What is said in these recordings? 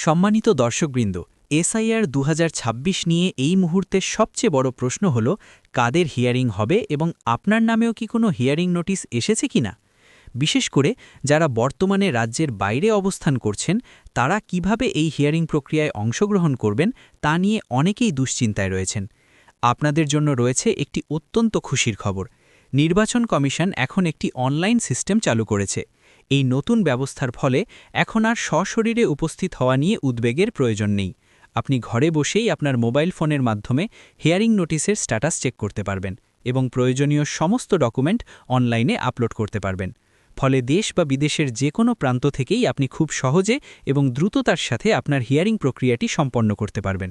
সম্মানিত দর্শকবৃন্দ, এসআইআর ২০২৬ নিয়ে এই মুহূর্তে সবচেয়ে বড় প্রশ্ন হল কাদের হিয়ারিং হবে এবং আপনার নামেও কি কোনো হিয়ারিং নোটিশ এসেছে কিনা। বিশেষ করে যারা বর্তমানে রাজ্যের বাইরে অবস্থান করছেন তারা কিভাবে এই হিয়ারিং প্রক্রিয়ায় অংশগ্রহণ করবেন তা নিয়ে অনেকেই দুশ্চিন্তায় রয়েছেন। আপনাদের জন্য রয়েছে একটি অত্যন্ত খুশির খবর। নির্বাচন কমিশন এখন একটি অনলাইন সিস্টেম চালু করেছে। এই নতুন ব্যবস্থার ফলে এখন আর সশরীরে উপস্থিত হওয়া নিয়ে উদ্বেগের প্রয়োজন নেই। আপনি ঘরে বসেই আপনার মোবাইল ফোনের মাধ্যমে হিয়ারিং নোটিসের স্ট্যাটাস চেক করতে পারবেন এবং প্রয়োজনীয় সমস্ত ডকুমেন্ট অনলাইনে আপলোড করতে পারবেন। ফলে দেশ বা বিদেশের যে কোনো প্রান্ত থেকেই আপনি খুব সহজে এবং দ্রুততার সাথে আপনার হিয়ারিং প্রক্রিয়াটি সম্পন্ন করতে পারবেন।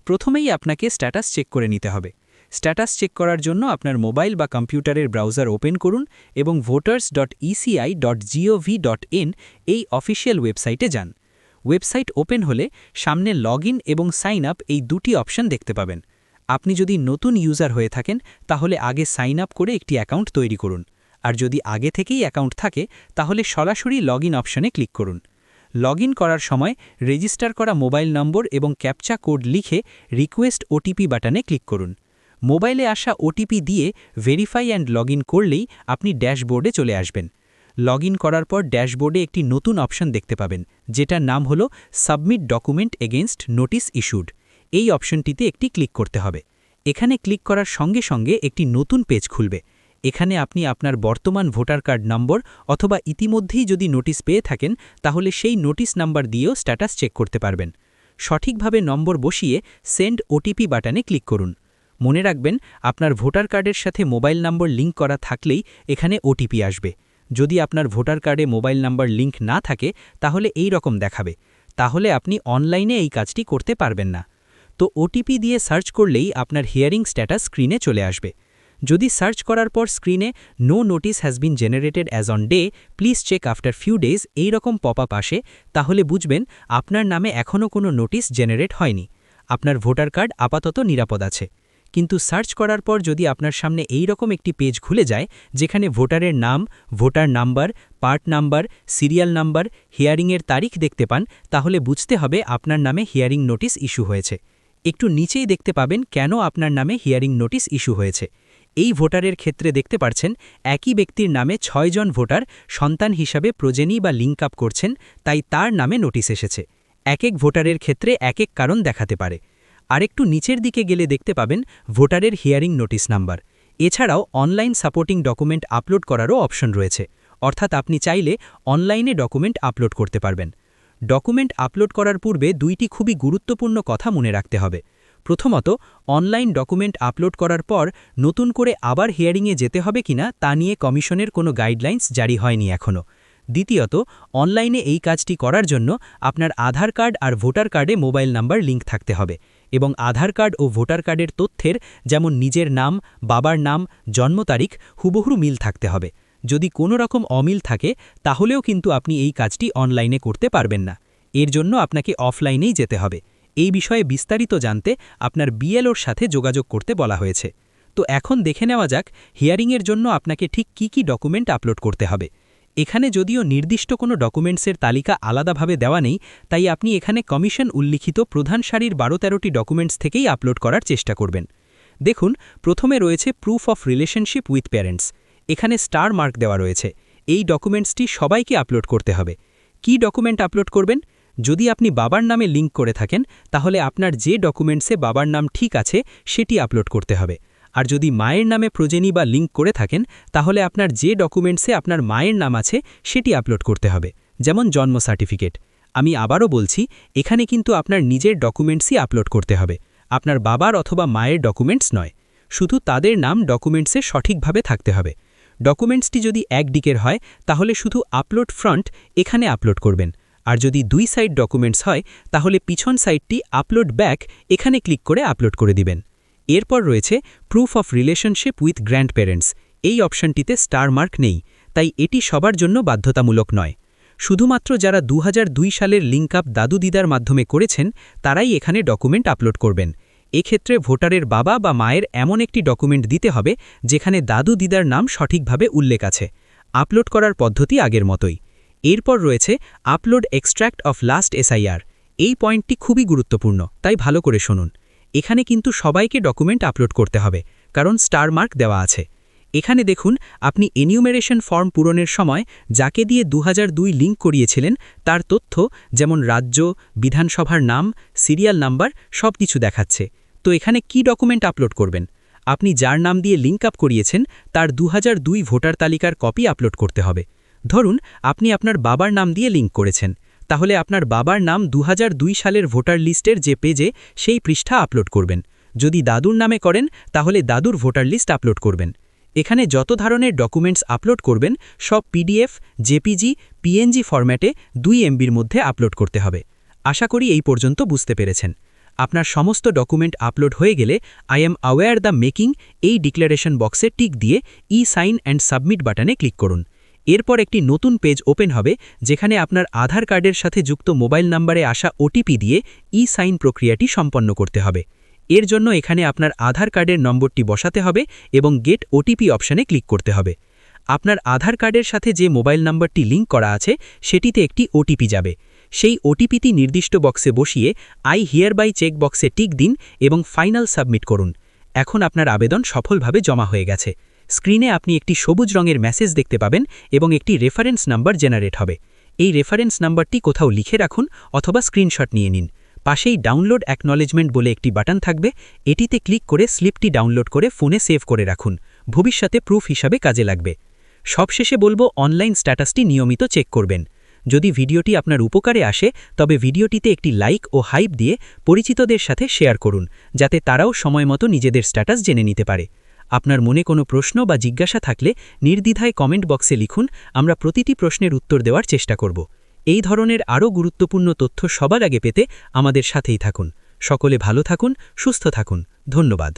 প্রথমেই আপনাকে স্ট্যাটাস চেক করে নিতে হবে। স্ট্যাটাস চেক করার জন্য আপনার মোবাইল বা কম্পিউটারের ব্রাউজার ওপেন করুন এবং voters.eci.gov.in এই অফিসিয়াল ওয়েবসাইটে যান। ওয়েবসাইট ওপেন হলে সামনে লগইন এবং সাইন আপ এই দুটি অপশন দেখতে পাবেন। আপনি যদি নতুন ইউজার হয়ে থাকেন তাহলে আগে সাইন আপ করে একটি অ্যাকাউন্ট তৈরি করুন, আর যদি আগে থেকেই অ্যাকাউন্ট থাকে তাহলে সরাসরি লগইন অপশনে ক্লিক করুন। লগইন করার সময় রেজিস্টার করা মোবাইল নম্বর এবং ক্যাপচা কোড লিখে রিকোয়েস্ট ওটিপি বাটনে ক্লিক করুন। মোবাইলে আসা ওটিপি দিয়ে ভেরিফাই অ্যান্ড লগইন করলেই আপনি ড্যাশবোর্ডে চলে আসবেন। লগইন করার পর ড্যাশবোর্ডে একটি নতুন অপশন দেখতে পাবেন, যেটার নাম হল submit document against notice issued. এই অপশনটিতে একটি ক্লিক করতে হবে। এখানে ক্লিক করার সঙ্গে সঙ্গে একটি নতুন পেজ খুলবে। এখানে আপনি আপনার বর্তমান ভোটার কার্ড নম্বর অথবা ইতিমধ্যেই যদি নোটিশ পেয়ে থাকেন তাহলে সেই নোটিশ নাম্বার দিয়েও স্ট্যাটাস চেক করতে পারবেন। সঠিকভাবে নম্বর বসিয়ে সেন্ড ওটিপি বাটনে ক্লিক করুন। মনে রাখবেন, আপনার ভোটার কার্ডের সাথে মোবাইল নম্বর লিঙ্ক করা থাকলেই এখানে ওটিপি আসবে। যদি আপনার ভোটার কার্ডে মোবাইল নাম্বার লিঙ্ক না থাকে তাহলে এই রকম দেখাবে। তাহলে আপনি অনলাইনে এই কাজটি করতে পারবেন না। তো ওটিপি দিয়ে সার্চ করলেই আপনার হিয়ারিং স্ট্যাটাস স্ক্রিনে চলে আসবে। যদি সার্চ করার পর স্ক্রিনে no notice has been generated as on day, please check after few days এই রকম পপ আপ আসে, তাহলে বুঝবেন আপনার নামে এখনও কোনো নোটিস জেনারেট হয়নি। আপনার ভোটার কার্ড আপাতত নিরাপদ আছে। কিন্তু সার্চ করার পর যদি আপনার সামনে এই রকম একটি পেজ খুলে যায় যেখানে ভোটারের নাম, voter number, part number, serial number, হিয়ারিংয়ের তারিখ দেখতে পান, তাহলে বুঝতে হবে আপনার নামে হিয়ারিং নোটিস ইস্যু হয়েছে। একটু নিচেই দেখতে পাবেন কেন আপনার নামে হিয়ারিং নোটিস ইস্যু হয়েছে। এই ভোটারের ক্ষেত্রে দেখতে পাচ্ছেন একই ব্যক্তির নামে ৬ জন ভোটার সন্তান হিসাবে প্রজেনি বা লিঙ্ক আপ করছেন, তাই তার নামে নোটিস এসেছে। এক এক ভোটারের ক্ষেত্রে এক এক কারণ দেখাতে পারে। আরেকটু নিচের দিকে গেলে দেখতে পাবেন ভোটারের হিয়ারিং নোটিস নাম্বার। এছাড়াও অনলাইন সাপোর্টিং ডকুমেন্ট আপলোড করারও অপশন রয়েছে, অর্থাৎ আপনি চাইলে অনলাইনে ডকুমেন্ট আপলোড করতে পারবেন। ডকুমেন্ট আপলোড করার পূর্বে দুইটি খুবই গুরুত্বপূর্ণ কথা মনে রাখতে হবে। প্রথমত, অনলাইন ডকুমেন্ট আপলোড করার পর নতুন করে আবার হিয়ারিংয়ে যেতে হবে কিনা তা নিয়ে কমিশনের কোনো গাইডলাইন্স জারি হয়নি এখনও। দ্বিতীয়ত, অনলাইনে এই কাজটি করার জন্য আপনার আধার কার্ড আর ভোটার কার্ডে মোবাইল নাম্বার লিঙ্ক থাকতে হবে এবং আধার কার্ড ও ভোটার কার্ডের তথ্যের যেমন নিজের নাম, বাবার নাম, জন্ম তারিখ হুবহু মিল থাকতে হবে। যদি কোনো রকম অমিল থাকে তাহলেও কিন্তু আপনি এই কাজটি অনলাইনে করতে পারবেন না। এর জন্য আপনাকে অফলাইনেই যেতে হবে। এই বিষয়ে বিস্তারিত জানতে আপনার বিএলওর সাথে যোগাযোগ করতে বলা হয়েছে। তো এখন দেখে নেওয়া যাক হিয়ারিংয়ের জন্য আপনাকে ঠিক কি কি ডকুমেন্ট আপলোড করতে হবে। এখানে যদিও নির্দিষ্ট কোনো ডকুমেন্টসের তালিকা আলাদাভাবে দেওয়া নেই, তাই আপনি এখানে কমিশন উল্লিখিত প্রধান সারির ১২-১৩টি ডকুমেন্টস থেকেই আপলোড করার চেষ্টা করবেন। দেখুন, প্রথমে রয়েছে proof of relationship with parents. এখানে স্টার মার্ক দেওয়া রয়েছে। এই ডকুমেন্টসটি সবাইকে আপলোড করতে হবে। কি ডকুমেন্ট আপলোড করবেন? যদি আপনি বাবার নামে লিঙ্ক করে থাকেন তাহলে আপনার যে ডকুমেন্টসে বাবার নাম ঠিক আছে সেটি আপলোড করতে হবে। আর যদি মায়ের নামে প্রজেনি বা লিঙ্ক করে থাকেন তাহলে আপনার যে ডকুমেন্টসে আপনার মায়ের নাম আছে সেটি আপলোড করতে হবে, যেমন জন্ম সার্টিফিকেট। আমি আবারও বলছি, এখানে কিন্তু আপনার নিজের ডকুমেন্টসই আপলোড করতে হবে, আপনার বাবার অথবা মায়ের ডকুমেন্টস নয়। শুধু তাদের নাম ডকুমেন্টসে সঠিকভাবে থাকতে হবে। ডকুমেন্টসটি যদি একদিকের হয় তাহলে শুধু আপলোড ফ্রন্ট এখানে আপলোড করবেন, আর যদি 2 সাইড ডকুমেন্টস হয় তাহলে পিছন সাইডটি আপলোড ব্যাক এখানে ক্লিক করে আপলোড করে দিবেন। এরপর রয়েছে proof of relationship with grand parents. এই অপশনটিতে স্টার মার্ক নেই, তাই এটি সবার জন্য বাধ্যতামূলক নয়। শুধুমাত্র যারা ২০০২ সালের লিঙ্ক আপ দাদু দিদার মাধ্যমে করেছেন তারাই এখানে ডকুমেন্ট আপলোড করবেন। এক্ষেত্রে ভোটারের বাবা বা মায়ের এমন একটি ডকুমেন্ট দিতে হবে যেখানে দাদু দিদার নাম সঠিকভাবে উল্লেখ আছে। আপলোড করার পদ্ধতি আগের মতোই। এরপর রয়েছে upload extract of last SIR. এই পয়েন্টটি খুবই গুরুত্বপূর্ণ, তাই ভালো করে শুনুন। এখানে কিন্তু সবাইকে ডকুমেন্ট আপলোড করতে হবে, কারণ স্টার মার্ক দেওয়া আছে। এখানে দেখুন, আপনি এনিউমেরেশন ফর্ম পূরণের সময় যাকে দিয়ে 2002 লিঙ্ক করিয়েছিলেন তার তথ্য, যেমন রাজ্য, বিধানসভার নাম, সিরিয়াল নাম্বার সব কিছু দেখাচ্ছে। তো এখানে কি ডকুমেন্ট আপলোড করবেন? আপনি যার নাম দিয়ে লিঙ্ক আপ করিয়েছেন তার 2002 ভোটার তালিকার কপি আপলোড করতে হবে। ধরুন আপনি আপনার বাবার নাম দিয়ে লিঙ্ক করেছেন, তাহলে আপনার বাবার নাম 2002 সালের ভোটার লিস্টের যে পেজে সেই পৃষ্ঠা আপলোড করবেন। যদি দাদুর নামে করেন তাহলে দাদুর ভোটার লিস্ট আপলোড করবেন। এখানে যত ধরনের ডকুমেন্টস আপলোড করবেন সব পিডিএফ, জেপিজি, পিএনজি ফরম্যাটে 2 MBর মধ্যে আপলোড করতে হবে। আশা করি এই পর্যন্ত বুঝতে পেরেছেন। আপনার সমস্ত ডকুমেন্ট আপলোড হয়ে গেলে I am aware the making এই ডিক্লারেশন বক্সে টিক দিয়ে সাইন অ্যান্ড সাবমিট বাটনে ক্লিক করুন। এরপর একটি নতুন পেজ ওপেন হবে, যেখানে আপনার আধার কার্ডের সাথে যুক্ত মোবাইল নম্বরে আসা ওটিপি দিয়ে সাইন প্রক্রিয়াটি সম্পন্ন করতে হবে। এর জন্য এখানে আপনার আধার কার্ডের নম্বরটি বসাতে হবে এবং গেট ওটিপি অপশানে ক্লিক করতে হবে। আপনার আধার কার্ডের সাথে যে মোবাইল নম্বরটি লিঙ্ক করা আছে সেটিতে একটি ওটিপি যাবে। সেই ওটিপিটি নির্দিষ্ট বক্সে বসিয়ে আই হিয়ারবাই চেক বক্সে টিক দিন এবং ফাইনাল সাবমিট করুন। এখন আপনার আবেদন সফলভাবে জমা হয়ে গেছে। স্ক্রিনে আপনি একটি সবুজ রঙের মেসেজ দেখতে পাবেন এবং একটি রেফারেন্স নাম্বার জেনারেট হবে। এই রেফারেন্স নাম্বারটি কোথাও লিখে রাখুন অথবা স্ক্রিনশট নিয়ে নিন। পাশেই ডাউনলোড অ্যাকনলেজমেন্ট বলে একটি বাটন থাকবে, এটিতে ক্লিক করে স্লিপটি ডাউনলোড করে ফোনে সেভ করে রাখুন। ভবিষ্যতে প্রুফ হিসাবে কাজে লাগবে। সবশেষে বলবো, অনলাইন স্ট্যাটাসটি নিয়মিত চেক করবেন। যদি ভিডিওটি আপনার উপকারে আসে তবে ভিডিওটিতে একটি লাইক ও হাইপ দিয়ে পরিচিতদের সাথে শেয়ার করুন, যাতে তারাও সময়মতো নিজেদের স্ট্যাটাস জেনে নিতে পারে। আপনার মনে কোনো প্রশ্ন বা জিজ্ঞাসা থাকলে নির্দ্বিধায় কমেন্ট বক্সে লিখুন, আমরা প্রতিটি প্রশ্নের উত্তর দেওয়ার চেষ্টা করব। এই ধরনের আরও গুরুত্বপূর্ণ তথ্য সবার আগে পেতে আমাদের সাথেই থাকুন। সকলে ভালো থাকুন, সুস্থ থাকুন। ধন্যবাদ।